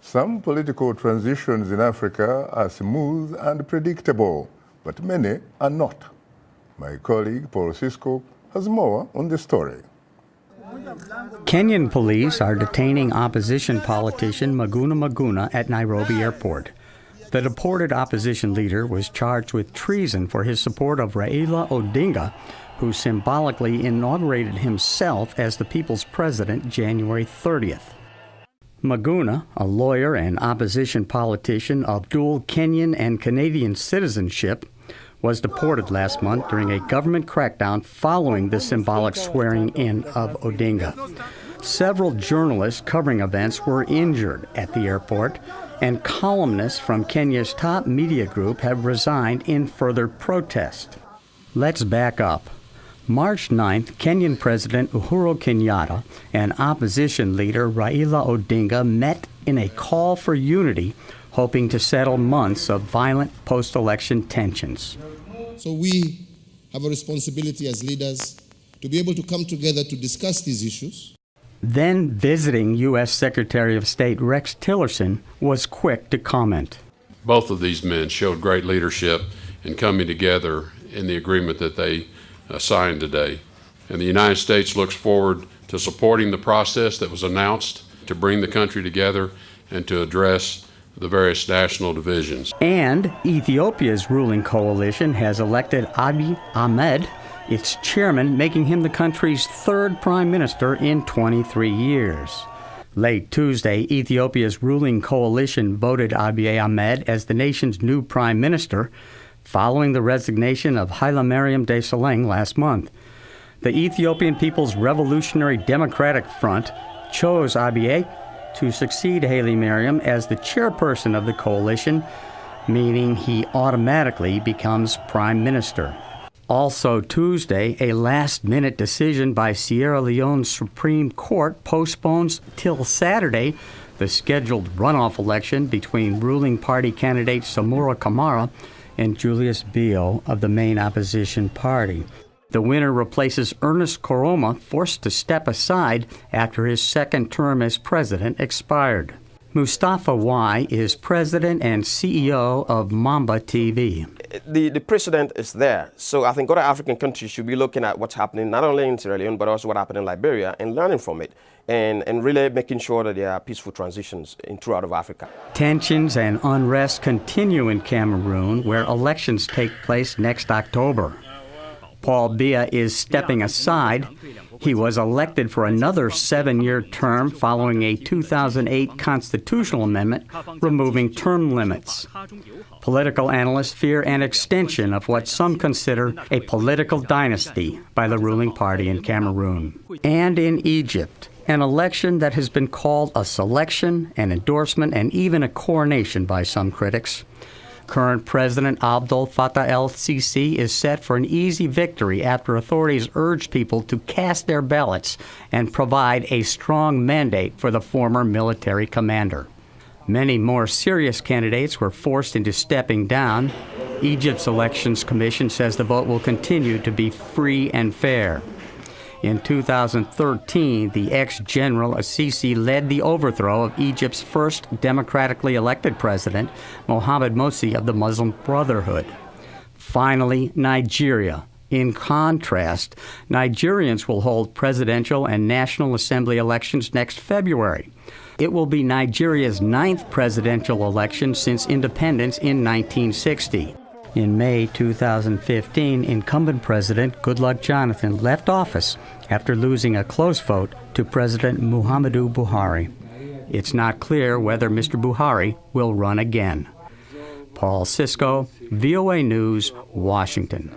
Some political transitions in Africa are smooth and predictable, but many are not. My colleague Paul Sisco has more on the story. Kenyan police are detaining opposition politician Maguna Maguna at Nairobi airport. The deported opposition leader was charged with treason for his support of Raila Odinga, who symbolically inaugurated himself as the people's president January 30th. Maguna, a lawyer and opposition politician of dual Kenyan and Canadian citizenship, was deported last month during a government crackdown following the symbolic swearing-in of Odinga. Several journalists covering events were injured at the airport, and columnists from Kenya's top media group have resigned in further protest. Let's back up. March 9th, Kenyan President Uhuru Kenyatta and opposition leader Raila Odinga met in a call for unity, hoping to settle months of violent post-election tensions. So we have a responsibility as leaders to be able to come together to discuss these issues. Then visiting U.S. Secretary of State Rex Tillerson was quick to comment. Both of these men showed great leadership in coming together in the agreement that they signed today. And the United States looks forward to supporting the process that was announced to bring the country together and to address the various national divisions. And Ethiopia's ruling coalition has elected Abiy Ahmed its chairman, making him the country's third prime minister in 23 years. Late Tuesday, Ethiopia's ruling coalition voted Abiy Ahmed as the nation's new prime minister, following the resignation of Hailemariam Desalegn last month. The Ethiopian People's Revolutionary Democratic Front chose Abiy to succeed Hailemariam as the chairperson of the coalition, meaning he automatically becomes prime minister. Also Tuesday, a last-minute decision by Sierra Leone's Supreme Court postpones till Saturday the scheduled runoff election between ruling party candidate Samura Kamara and Julius Bio of the main opposition party. The winner replaces Ernest Koroma, forced to step aside after his second term as president expired. Mustafa Y is president and CEO of Mamba TV. The precedent is there, so I think other African countries should be looking at what's happening not only in Sierra Leone but also what happened in Liberia and learning from it and really making sure that there are peaceful transitions throughout of Africa. Tensions and unrest continue in Cameroon, where elections take place next October. Paul Biya is stepping aside. He was elected for another 7-year term following a 2008 constitutional amendment removing term limits. Political analysts fear an extension of what some consider a political dynasty by the ruling party in Cameroon. And in Egypt, an election that has been called a selection, an endorsement, and even a coronation by some critics. Current President Abdel Fattah el-Sisi is set for an easy victory after authorities urged people to cast their ballots and provide a strong mandate for the former military commander. Many more serious candidates were forced into stepping down. Egypt's Elections Commission says the vote will continue to be free and fair. In 2013, the ex-general Sisi led the overthrow of Egypt's first democratically elected president, Mohamed Morsi of the Muslim Brotherhood. Finally, Nigeria. In contrast, Nigerians will hold presidential and National Assembly elections next February. It will be Nigeria's 9th presidential election since independence in 1960. In May 2015, incumbent President Goodluck Jonathan left office after losing a close vote to President Muhammadu Buhari. It's not clear whether Mr. Buhari will run again. Paul Sisco, VOA News, Washington.